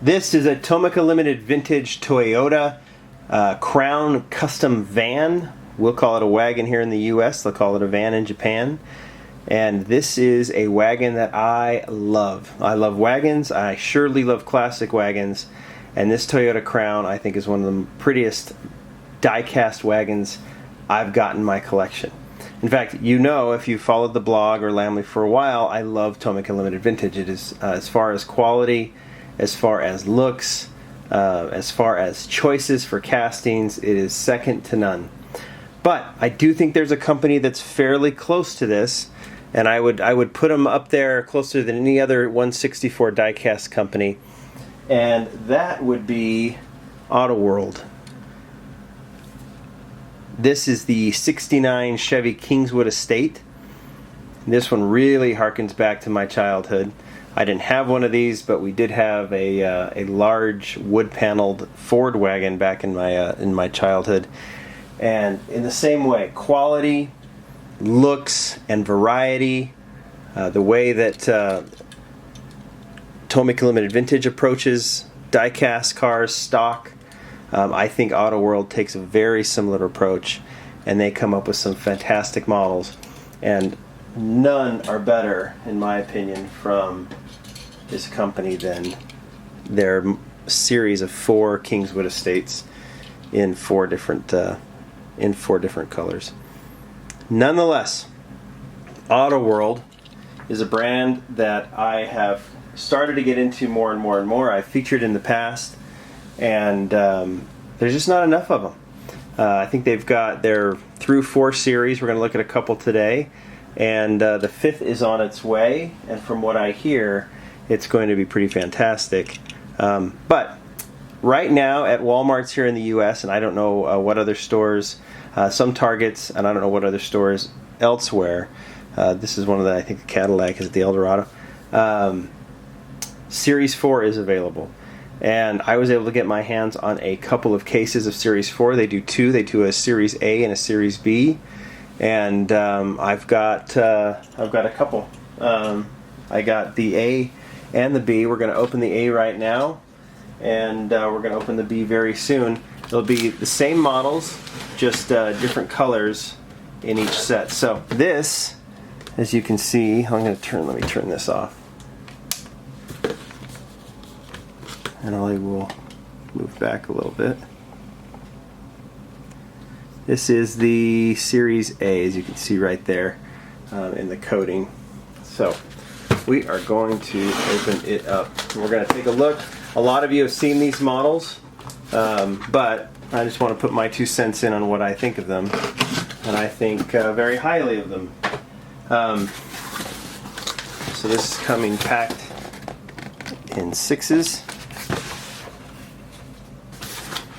This is a Tomica Limited Vintage Toyota Crown Custom Van. We'll call it a wagon here in the US. They'll call it a van in Japan. And this is a wagon that I love. I love wagons. I surely love classic wagons. And this Toyota Crown, I think, is one of the prettiest die-cast wagons I've got in my collection. In fact, you know, if you followed the blog or Lamley for a while, I love Tomica Limited Vintage. It is, as far as quality, as far as looks, as far as choices for castings, it is second to none. But I do think there's a company that's fairly close to this, and I would put them up there closer than any other 164 die-cast company, and that would be Auto World. This is the 69 Chevy Kingswood Estate. This one really harkens back to my childhood. I didn't have one of these, but we did have a large wood-paneled Ford wagon back in my childhood. And in the same way, quality, looks, and variety, the way that Tomica Limited Vintage approaches die-cast cars, stock, I think Auto World takes a very similar approach, and they come up with some fantastic models. And none are better, in my opinion, from this company than their series of 4 Kingswood Estates in four different colors. Nonetheless, Auto World is a brand that I have started to get into more and more and more. I've featured in the past, and there's just not enough of them. I think they've got their through 4 series. We're going to look at a couple today, and the 5th is on its way, and from what I hear, it's going to be pretty fantastic. But right now at Walmart's here in the US, and I don't know what other stores, some Targets, and I don't know what other stores elsewhere. This is one of the, I think the Cadillac is the Eldorado. Series 4 is available. And I was able to get my hands on a couple of cases of Series 4. They do 2. They do a Series A and a Series B. And I've got a couple. I got the A and the B. We're going to open the A right now, and we're going to open the B very soon. It'll be the same models, just different colors in each set. So this, as you can see, let me turn this off. And I will move back a little bit. This is the Series A, as you can see right there in the coating. So we are going to open it up. We're going to take a look. A lot of you have seen these models, but I just want to put my 2 cents in on what I think of them, and I think very highly of them. So this is coming packed in 6s.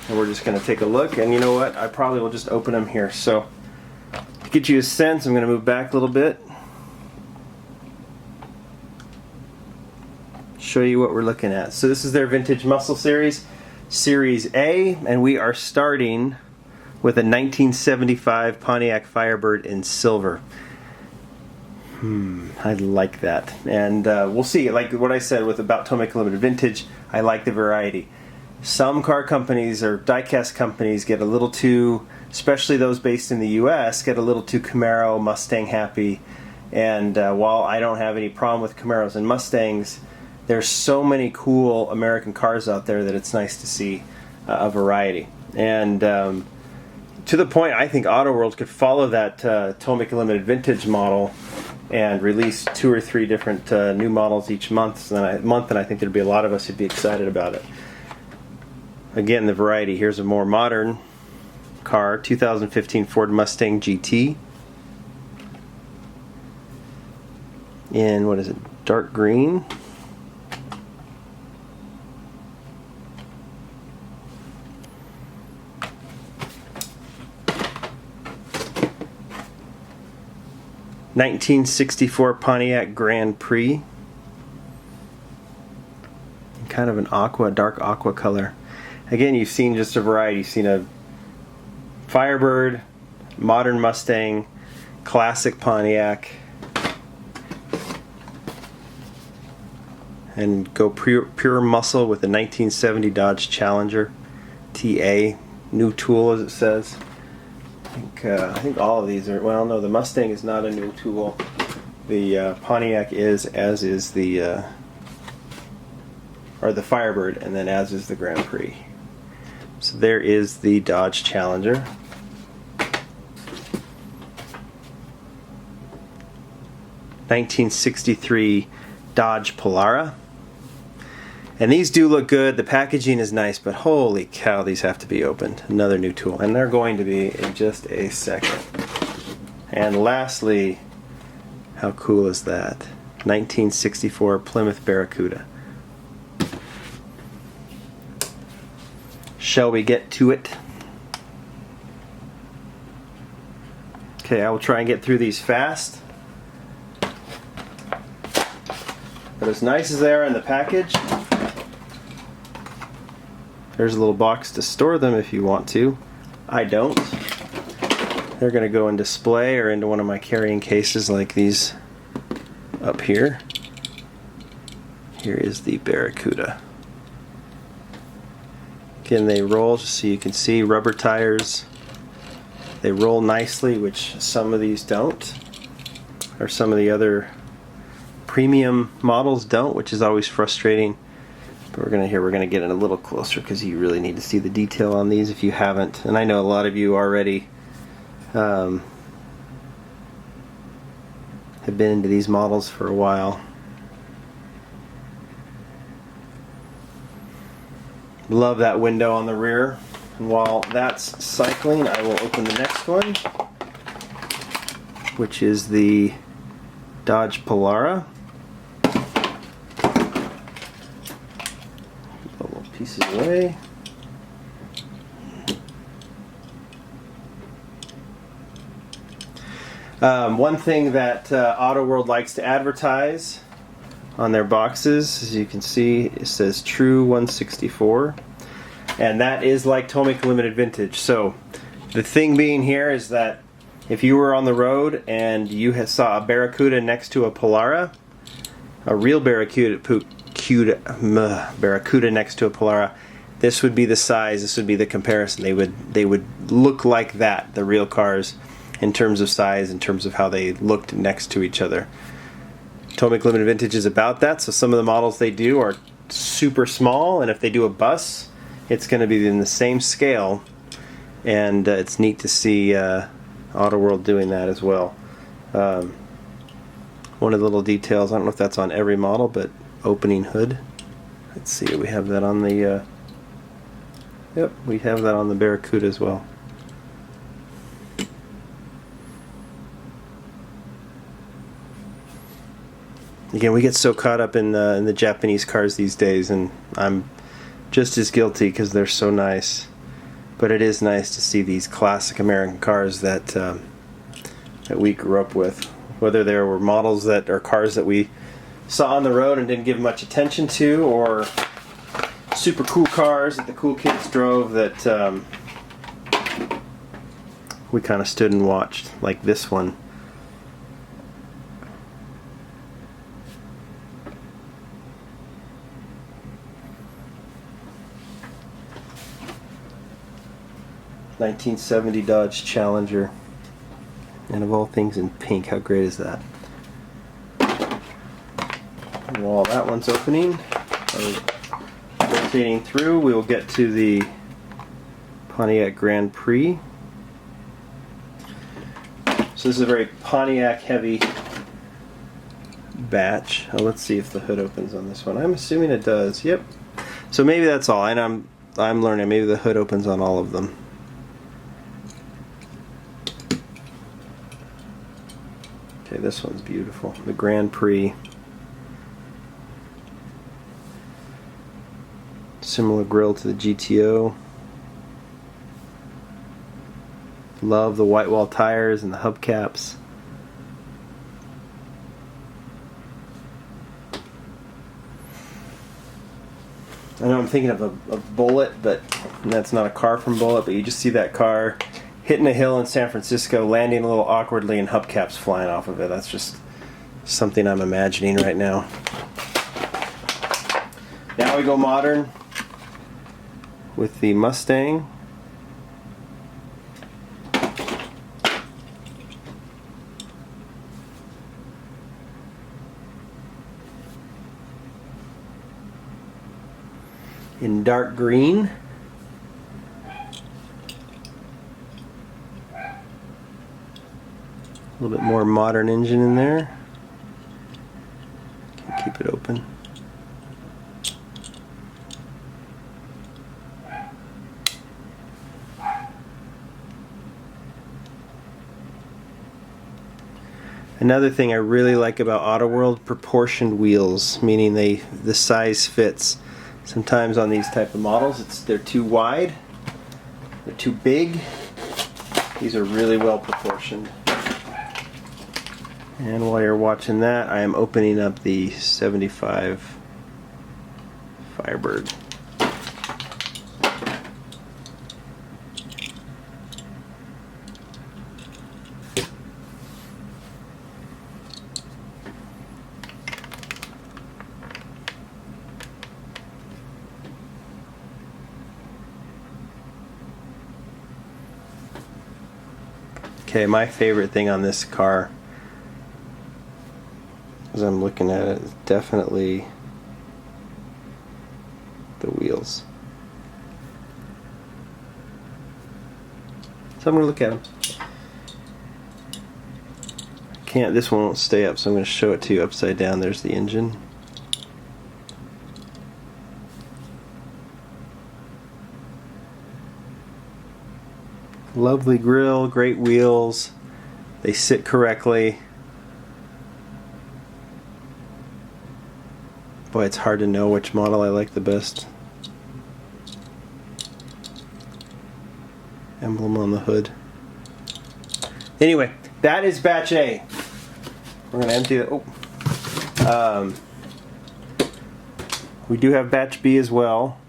And we're just going to take a look, and you know what? I probably will just open them here. So to get you a sense, I'm going to move back a little bit. Show you what we're looking at. So this is their Vintage Muscle Series, Series A, and we are starting with a 1975 Pontiac Firebird in silver. I like that. And we'll see. Like what I said about Tomica Limited Vintage, I like the variety. Some car companies or die-cast companies get a little too, especially those based in the US, get a little too Camaro, Mustang happy. And while I don't have any problem with Camaros and Mustangs, there's so many cool American cars out there that it's nice to see a variety. And to the point, I think Auto World could follow that Tomica Limited Vintage model and release 2 or 3 different new models each month. And I think there'd be a lot of us who'd be excited about it. Again, the variety. Here's a more modern car, 2015 Ford Mustang GT. In, what is it, dark green. '64 Pontiac Grand Prix. Kind of an dark aqua color. Again, you've seen just a variety. You've seen a Firebird, modern Mustang, classic Pontiac, and go pure muscle with the 1970 Dodge Challenger TA, new tool as it says. I think all of these are, well no, the Mustang is not a new tool. The Pontiac is, as is the or the Firebird, and then as is the Grand Prix. So there is the Dodge Challenger. '63 Dodge Polara. And these do look good. The packaging is nice, but holy cow, these have to be opened. Another new tool. And they're going to be in just a second. And lastly, how cool is that? 1964 Plymouth Barracuda. Shall we get to it? Okay, I will try and get through these fast. But as nice as they are in the package, there's a little box to store them if you want to. I don't. They're going to go in display or into one of my carrying cases like these up here. Here is the Barracuda. Again, they roll just so you can see, rubber tires. They roll nicely, which some of these don't, or some of the other premium models don't, which is always frustrating. But we're gonna get in a little closer because you really need to see the detail on these if you haven't. And I know a lot of you already have been into these models for a while. Love that window on the rear. And while that's cycling, I will open the next one, which is the Dodge Polara. Pieces away. One thing that Auto World likes to advertise on their boxes, as you can see, it says True 164, and that is like Tomica Limited Vintage. So the thing being here is that if you were on the road and you saw a Barracuda next to a Polara, a real Barracuda next to a Polara, this would be the size, this would be the comparison. They would look like that, the real cars, in terms of size, in terms of how they looked next to each other. Tomica Limited Vintage is about that, so some of the models they do are super small, and if they do a bus, it's going to be in the same scale, and it's neat to see Auto World doing that as well. One of the little details, I don't know if that's on every model, but opening hood. Let's see, we have that on the yep, we have that on the Barracuda as well. Again, we get so caught up in the Japanese cars these days, and I'm just as guilty because they're so nice. But it is nice to see these classic American cars that that we grew up with, whether there were models that are cars that we saw on the road and didn't give much attention to, or super cool cars that the cool kids drove that we kind of stood and watched, like this one. '70 Dodge Challenger, and of all things in pink. How great is that? And while that one's opening, rotating through, we will get to the Pontiac Grand Prix. So this is a very Pontiac heavy batch. Let's see if the hood opens on this one. I'm assuming it does. Yep. So maybe that's all. And I'm learning. Maybe the hood opens on all of them. Okay, this one's beautiful. The Grand Prix. Similar grille to the GTO. Love the white wall tires and the hubcaps. I know I'm thinking of a Bullet, but that's not a car from Bullet, but you just see that car hitting a hill in San Francisco, landing a little awkwardly, and hubcaps flying off of it. That's just something I'm imagining right now. Now we go modern with the Mustang. In dark green. A little bit more modern engine in there. Can keep it open. Another thing I really like about Auto World, proportioned wheels, meaning the size fits. Sometimes on these type of models, they're too wide, they're too big. These are really well proportioned. And while you're watching that, I am opening up the 75 Firebird. Okay, my favorite thing on this car, as I'm looking at it, is definitely the wheels. So I'm going to look at them. This one won't stay up, so I'm going to show it to you upside down. There's the engine. Lovely grille, great wheels. They sit correctly. Boy, it's hard to know which model I like the best. Emblem on the hood. Anyway, that is batch A. We're gonna empty the. We do have batch B as well.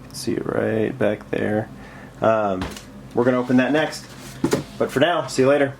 You can see it right back there. We're going to open that next. But for now, see you later.